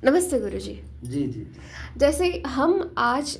नमस्ते गुरुजी। जी, जी, जी। जैसे हम आज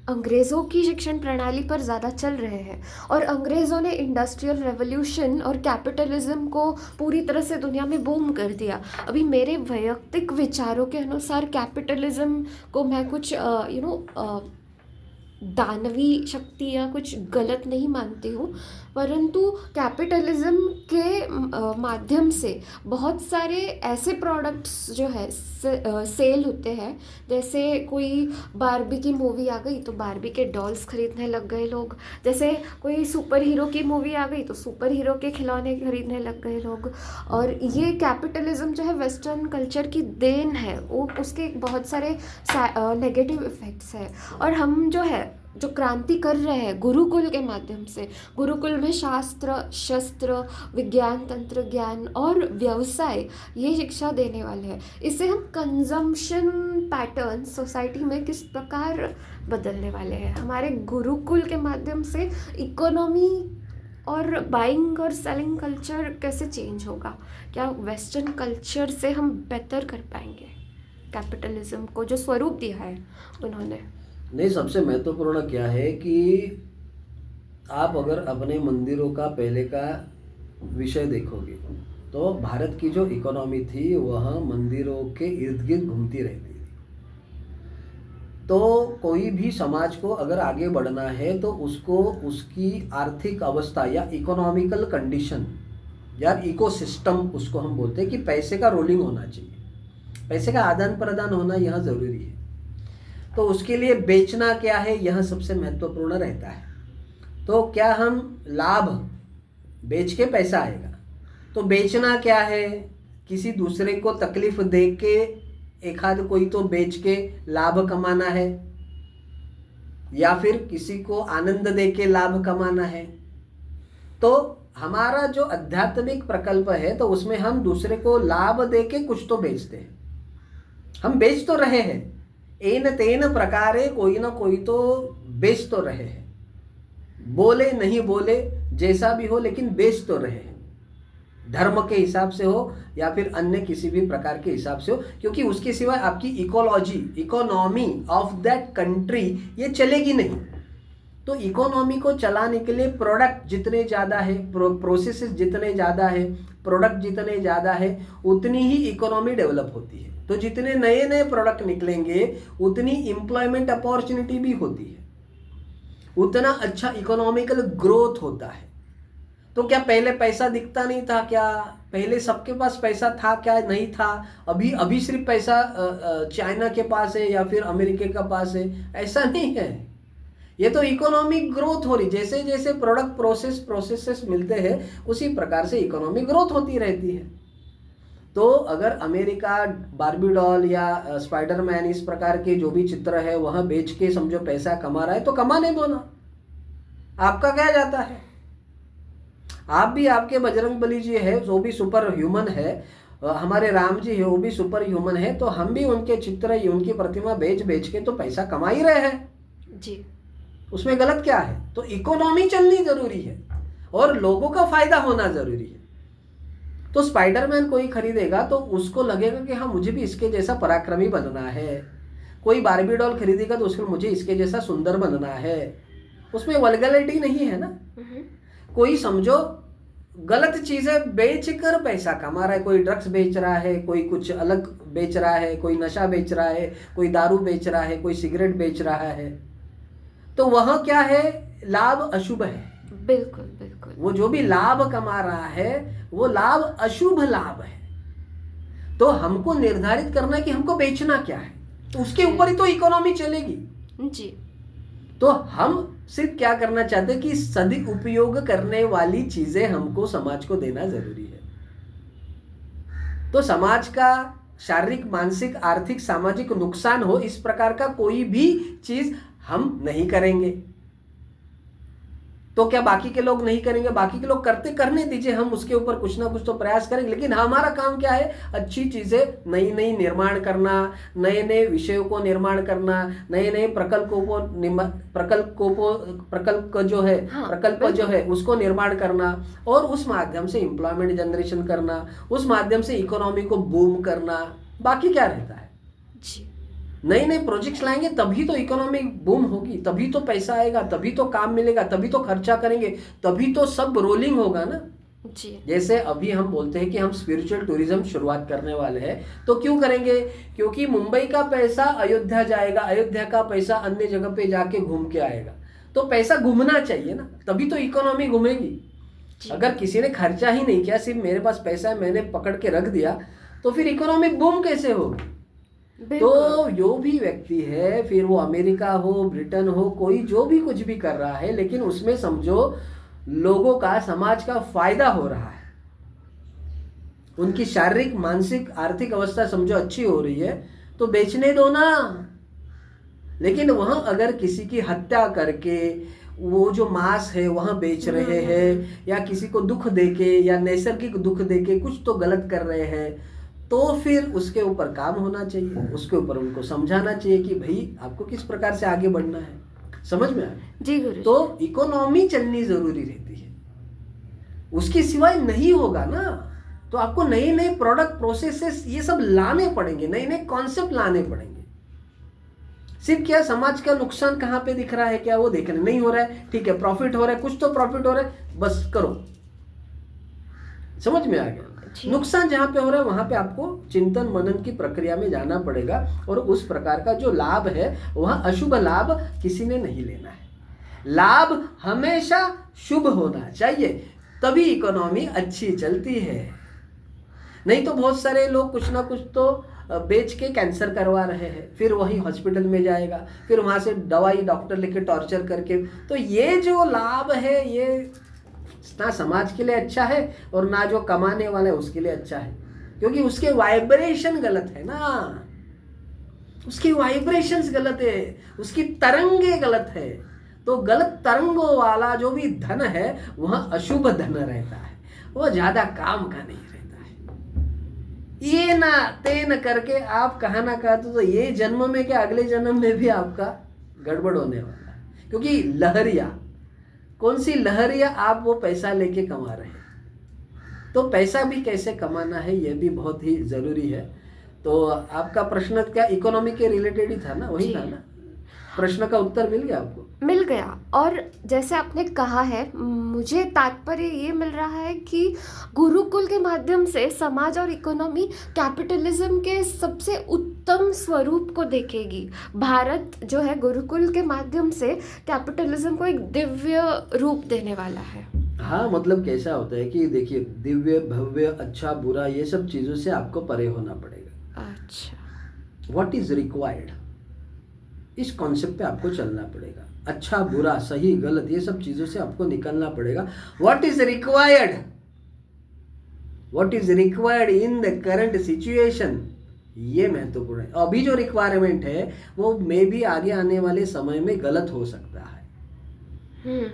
अंग्रेज़ों की शिक्षण प्रणाली पर ज़्यादा चल रहे हैं और अंग्रेज़ों ने इंडस्ट्रियल रेवोल्यूशन और कैपिटलिज्म को पूरी तरह से दुनिया में बूम कर दिया। अभी मेरे वैयक्तिक विचारों के अनुसार कैपिटलिज्म को मैं कुछ दानवी शक्ति या कुछ गलत नहीं मानती हूँ, परंतु कैपिटलिज्म के माध्यम से बहुत सारे ऐसे प्रोडक्ट्स जो है सेल होते हैं। जैसे कोई बारबी की मूवी आ गई तो बारबी के डॉल्स खरीदने लग गए लोग। जैसे कोई सुपर हीरो की मूवी आ गई तो सुपर हीरो के खिलौने खरीदने लग गए लोग। और ये कैपिटलिज्म जो है वेस्टर्न कल्चर की देन है, वो उसके बहुत सारे नेगेटिव इफ़ेक्ट्स है। और हम जो है जो क्रांति कर रहे हैं गुरुकुल के माध्यम से, गुरुकुल में शास्त्र शस्त्र विज्ञान तंत्र ज्ञान और व्यवसाय ये शिक्षा देने वाले हैं। इससे हम कंजम्पशन पैटर्न सोसाइटी में किस प्रकार बदलने वाले हैं, हमारे गुरुकुल के माध्यम से इकोनॉमी और बाइंग और सेलिंग कल्चर कैसे चेंज होगा, क्या वेस्टर्न कल्चर से हम बेहतर कर पाएंगे कैपिटलिज्म को जो स्वरूप दिया है उन्होंने। नहीं, सबसे महत्वपूर्ण क्या है कि आप अगर अपने मंदिरों का पहले का विषय देखोगे तो भारत की जो इकोनॉमी थी वह मंदिरों के इर्द गिर्द घूमती रहती थी। तो कोई भी समाज को अगर आगे बढ़ना है तो उसको उसकी आर्थिक अवस्था या इकोनॉमिकल कंडीशन या इकोसिस्टम उसको हम बोलते हैं कि पैसे का रोलिंग होना चाहिए, पैसे का आदान प्रदान होना यहाँ ज़रूरी है। तो उसके लिए बेचना क्या है यह सबसे महत्वपूर्ण रहता है। तो क्या हम लाभ बेच के पैसा आएगा, तो बेचना क्या है, किसी दूसरे को तकलीफ दे के एक आध कोई तो बेच के लाभ कमाना है या फिर किसी को आनंद दे के लाभ कमाना है। तो हमारा जो आध्यात्मिक प्रकल्प है तो उसमें हम दूसरे को लाभ दे के कुछ तो बेचते हैं। हम बेच तो रहे हैं, एन तेन प्रकारे कोई ना कोई तो बेच तो रहे हैं, बोले नहीं बोले जैसा भी हो लेकिन बेच तो रहे हैं, धर्म के हिसाब से हो या फिर अन्य किसी भी प्रकार के हिसाब से हो, क्योंकि उसके सिवाय आपकी ecology economy of that country ये चलेगी नहीं। तो इकोनॉमी को चलाने के लिए प्रोडक्ट जितने ज़्यादा है, प्रोसेसेस जितने ज़्यादा है, प्रोडक्ट जितने ज़्यादा है, उतनी ही इकोनॉमी डेवलप होती है। तो जितने नए नए प्रोडक्ट निकलेंगे उतनी एम्प्लॉयमेंट अपॉर्चुनिटी भी होती है, उतना अच्छा इकोनॉमिकल ग्रोथ होता है। तो क्या पहले पैसा दिखता नहीं था क्या? पहले सबके पास पैसा था क्या? नहीं था। अभी अभी सिर्फ पैसा चाइना के पास है या फिर अमेरिका के पास है, ऐसा नहीं है। ये तो इकोनॉमिक ग्रोथ हो रही, जैसे जैसे प्रोडक्ट प्रोसेसेस मिलते हैं उसी प्रकार से इकोनॉमिक ग्रोथ होती रहती है। तो अगर अमेरिका बार्बी डॉल या स्पाइडरमैन इस प्रकार के जो भी चित्र है वह बेच के समझो पैसा कमा रहा है तो कमाने दो ना, आपका क्या जाता है। आप भी, आपके बजरंग बली जी है जो भी सुपर ह्यूमन है, हमारे राम जी है वो भी सुपर ह्यूमन है, तो हम भी उनके चित्र उनकी प्रतिमा बेच बेच के तो पैसा कमा ही रहे हैं जी, उसमें गलत क्या है। तो इकोनॉमी चलनी जरूरी है और लोगों का फायदा होना जरूरी है। तो स्पाइडरमैन कोई खरीदेगा तो उसको लगेगा कि हाँ मुझे भी इसके जैसा पराक्रमी बनना है। कोई बार्बी डॉल खरीदेगा तो उसको मुझे इसके जैसा सुंदर बनना है। उसमें वल्गैरिटी नहीं है ना। कोई समझो गलत चीजें बेचकर पैसा कमा रहा है, कोई ड्रग्स बेच रहा है, कोई कुछ अलग बेच रहा है, कोई नशा बेच रहा है, कोई दारू बेच रहा है, कोई सिगरेट बेच रहा है, तो वह क्या है, लाभ अशुभ है। बिल्कुल बिल्कुल। वो जो भी लाभ कमा रहा है वो लाभ अशुभ लाभ है। तो हमको निर्धारित करना है कि हमको बेचना क्या है, तो उसके ऊपर ही तो इकोनॉमी चलेगी जी। तो हम सिर्फ क्या करना चाहते हैं कि सदुपयोग करने वाली चीजें हमको समाज को देना जरूरी है। तो समाज का शारीरिक मानसिक आर्थिक सामाजिक नुकसान हो इस प्रकार का कोई भी चीज हम नहीं करेंगे। तो क्या बाकी के लोग नहीं करेंगे? बाकी के लोग करने दीजिए, हम उसके ऊपर कुछ ना कुछ तो प्रयास करेंगे। लेकिन हमारा काम क्या है, अच्छी चीजें नई नई निर्माण करना, नए नए विषयों को निर्माण करना, नए नए प्रकल्प जो है, हाँ, प्रकल्प जो है उसको निर्माण करना और उस माध्यम से एम्प्लॉयमेंट जनरेशन करना, उस माध्यम से इकोनॉमी को बूम करना। बाकी क्या रहता है? जी। नए नए प्रोजेक्ट्स लाएंगे तभी तो इकोनॉमिक बूम होगी, तभी तो पैसा आएगा, तभी तो काम मिलेगा, तभी तो खर्चा करेंगे, तभी तो सब रोलिंग होगा ना। जी। जैसे अभी हम बोलते हैं कि हम स्पिरिचुअल टूरिज्म शुरुआत करने वाले हैं, तो क्यों करेंगे? क्योंकि मुंबई का पैसा अयोध्या जाएगा, अयोध्या का पैसा अन्य जगह पे जाके घूम के आएगा, तो पैसा घूमना चाहिए ना, तभी तो इकोनॉमी घूमेगी। जी। अगर किसी ने खर्चा ही नहीं किया, सिर्फ मेरे पास पैसा है मैंने पकड़ के रख दिया, तो फिर इकोनॉमिक बूम कैसे होगी? बिल्कुल। तो जो भी व्यक्ति है, फिर वो अमेरिका हो, ब्रिटेन हो, कोई जो भी कुछ भी कर रहा है, लेकिन उसमें समझो लोगों का, समाज का फायदा हो रहा है, उनकी शारीरिक, मानसिक, आर्थिक अवस्था समझो अच्छी हो रही है, तो बेचने दो ना। लेकिन वहां अगर किसी की हत्या करके वो जो मांस है वहां बेच रहे हैं, या किसी को दुख देके या नैसर्गिक दुख देके कुछ तो गलत कर रहे हैं, तो फिर उसके ऊपर काम होना चाहिए, उसके ऊपर उनको समझाना चाहिए कि भाई आपको किस प्रकार से आगे बढ़ना है। समझ में आया? जी गुरु। तो इकोनॉमी चलनी जरूरी रहती है, उसके सिवाय नहीं होगा ना। तो आपको नए नए प्रोडक्ट, प्रोसेसेस, ये सब लाने पड़ेंगे, नए नए कॉन्सेप्ट लाने पड़ेंगे। सिर्फ क्या समाज का नुकसान कहाँ पे दिख रहा है, क्या वो देखने नहीं हो रहा है? ठीक है, प्रॉफिट हो रहा है, कुछ तो प्रॉफिट हो रहा है, बस करो। समझ में आ गया? नुकसान जहां पे हो रहा है वहां पे आपको चिंतन मनन की प्रक्रिया में जाना पड़ेगा, और उस प्रकार का जो लाभ है वहां अशुभ लाभ किसी ने नहीं लेना है। लाभ हमेशा शुभ होना चाहिए, तभी इकोनॉमी अच्छी चलती है। नहीं तो बहुत सारे लोग कुछ ना कुछ तो बेच के कैंसर करवा रहे हैं, फिर वही हॉस्पिटल में जाएगा, फिर वहां से दवाई डॉक्टर लेके टॉर्चर करके। तो ये जो लाभ है ये ना समाज के लिए अच्छा है और ना जो कमाने वाला है उसके लिए अच्छा है, क्योंकि उसके वाइब्रेशन गलत है ना, उसकी वाइब्रेशंस गलत है, उसकी तरंगे गलत है। तो गलत तरंगों वाला जो भी धन है वह अशुभ धन रहता है, वो ज्यादा काम का नहीं रहता है। ये ना ते न करके आप कहा ना कहा तो ये जन्म में क्या अगले जन्म में भी आपका गड़बड़ होने वाला है। क्योंकि लहरिया, कौन सी लहरिया? आप वो पैसा लेके कमा रहे हैं, तो पैसा भी कैसे कमाना है ये भी बहुत ही जरूरी है। तो आपका प्रश्न क्या इकोनॉमी के रिलेटेड ही था ना? वही था ना? प्रश्न का उत्तर मिल गया आपको? मिल गया। और जैसे आपने कहा है, मुझे तात्पर्य ये मिल रहा है कि गुरुकुल के माध्यम से समाज और इकोनॉमी कैपिटलिज्म के सबसे उत्तम स्वरूप को देखेगी। भारत जो है गुरुकुल के माध्यम से कैपिटलिज्म को एक दिव्य रूप देने वाला है। हाँ, मतलब कैसा होता है कि देखिए, दिव्य, भव्य, अच्छा, बुरा, ये सब चीज़ों से आपको परे होना पड़ेगा। अच्छा। व्हाट इज रिक्वायर्ड, इस कॉन्सेप्ट पे आपको चलना पड़ेगा। अच्छा, बुरा, सही, गलत, ये सब चीज़ों से आपको निकलना पड़ेगा। What is required, what is required in the current situation, ये महत्वपूर्ण है। अभी जो रिक्वायरमेंट है वो मे भी आगे आने वाले समय में गलत हो सकता है।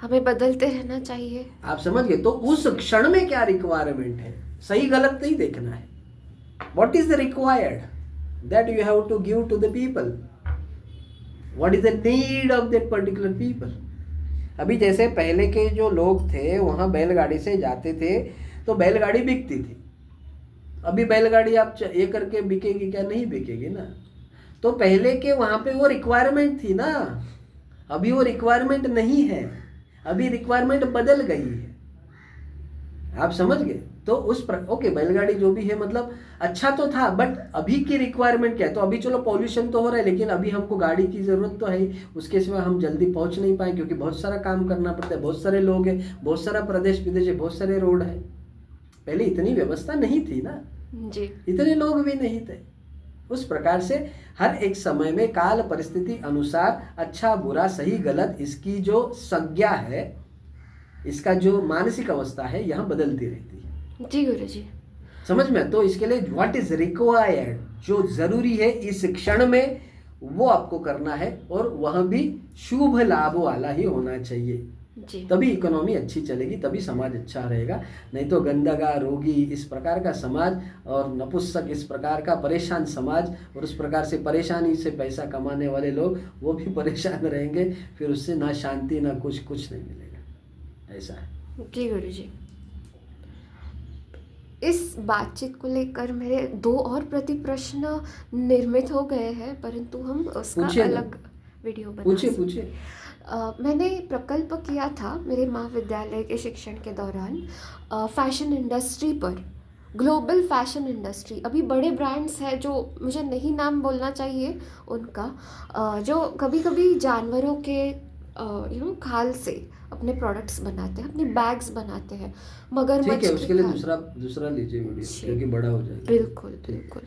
हमें बदलते रहना चाहिए। आप समझ गए? तो उस क्षण में क्या रिक्वायरमेंट है, सही गलत नहीं देखना है। What is the required that you have to give to the people, what is the need of that particular people. अभी जैसे पहले के जो लोग थे वहां बैलगाड़ी से जाते थे तो बैलगाड़ी बिकती थी। अभी बैलगाड़ी आप ये करके बिकेगी क्या? नहीं बिकेगी ना। तो पहले के वहां पे वो रिक्वायरमेंट थी ना, अभी वो रिक्वायरमेंट नहीं है, अभी रिक्वायरमेंट बदल गई है। आप समझ गए? तो ओके, बैलगाड़ी जो भी है मतलब अच्छा तो था, बट अभी की रिक्वायरमेंट क्या है? तो अभी चलो पॉल्यूशन तो हो रहा है, लेकिन अभी हमको गाड़ी की ज़रूरत तो है ही, उसके सिवा हम जल्दी पहुंच नहीं पाए क्योंकि बहुत सारा काम करना पड़ता है, बहुत सारे लोग हैं, बहुत सारा प्रदेश विदेश है, बहुत सारे रोड है। पहले इतनी व्यवस्था नहीं थी ना जी, इतने लोग भी नहीं थे। उस प्रकार से हर एक समय में काल परिस्थिति अनुसार अच्छा बुरा सही गलत इसकी जो संज्ञा है, इसका जो मानसिक अवस्था है यहाँ बदलती रहती है। जी गुरु जी। समझ में? तो इसके लिए व्हाट इज रिक्वायर्ड, जो जरूरी है इस क्षण में वो आपको करना है, और वह भी शुभ लाभ वाला ही होना चाहिए। जी। तभी इकोनॉमी अच्छी चलेगी, तभी समाज अच्छा रहेगा। नहीं तो गंदगा, रोगी, इस प्रकार का समाज और नपुंसक, इस प्रकार का परेशान समाज, और उस प्रकार से परेशानी से पैसा कमाने वाले लोग वो भी परेशान रहेंगे, फिर उससे ना शांति ना कुछ नहीं मिलेगा। ऐसा है। जी गुरु जी। इस बातचीत को लेकर मेरे 2 और प्रति प्रश्न निर्मित हो गए हैं, परंतु हम उसका पूछिए ना, अलग वीडियो बना पूछिए सकते। पूछिए। मैंने प्रकल्प किया था मेरे महाविद्यालय के शिक्षण के दौरान फैशन इंडस्ट्री पर, ग्लोबल फैशन इंडस्ट्री। अभी बड़े ब्रांड्स हैं जो मुझे नहीं नाम बोलना चाहिए उनका, जो कभी कभी जानवरों के खाल से अपने प्रोडक्ट्स बनाते हैं, अपने बैग्स बनाते हैं ठीक मगरमच्छ है, की उसके लिए खाल। दूसरा दूसरा लीजिए वीडियो, जी क्योंकि बड़ा हो जाएगा। बिल्कुल ठीक। बिल्कुल।